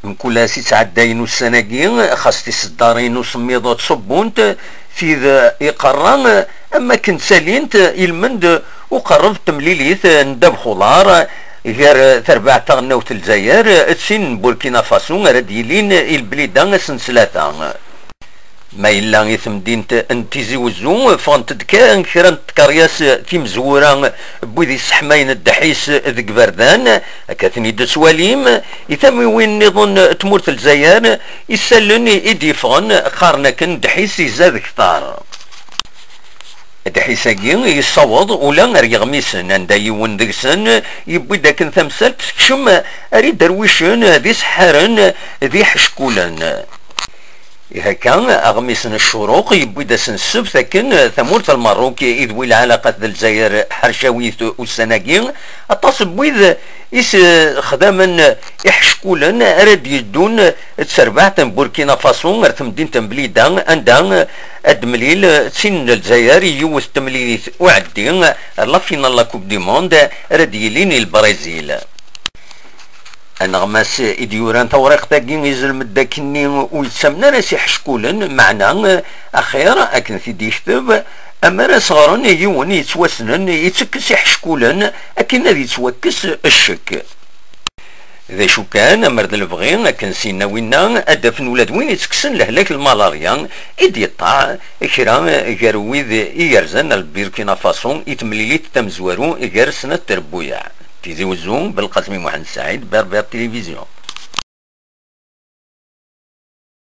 مكل تعداين السناقين خاص تصدارين وسميضات صبونت في ذا يقرن اما كنت سالينت المند وقربت تمليليث ندب خضار غير تربع تغنوت الجزائر تسين بوركينا فاسو راد يلين البليدان سنسلاتا ما إلا يثم دينت انتيزي وزو فانت دكا كرانت كارياس في مزورة بوذي السحماين الدحيس ذك بردان كاتني دسواليم يثم وين نظن تمورت الجزائر يسالوني إديفون قارنا كن دحيس يزاد كثار دحيساكي يصوض ولا ريغميسن عندها يون دكسن يبوي داك ثمثال تكشم اريد درويشن ذي سحارن ذي حشكولن هكا أغميسن الشروق يبوي داسن السبت لكن ثمورة المروك يذوي العلاقة الجزائر حرشاويث والسناقين التصب بويذ إس خداما يحشكولا راد يدون تسربعت بوركينا فاسو رثم دين تمبليدا عندها ادمليل تسين الجزائر يوث تمليل وعدين لافينا لا كوب دي موند راد يلين البرازيل أنغماس إديوران توريق تاقين يزل مداكني ويتسمنا راسي حشكولن معنا أخير أكن في ديشتب أما راس غارن يجيون يتوسنن يتسكس يحشكولن أكن ذي يتوكس الشك ذا شو كان أمرد البغين أكن سينا وينا أدفن ولاد وين يتسكسن لهلاك المالاريا إدي يطع إكرام غيرويذ يرزن البيركينا فاسو يتمليليت تمزورو غير سنة تربويا تيزي وزوم بالقاسمي محمد سعيد بربر تلفزيون.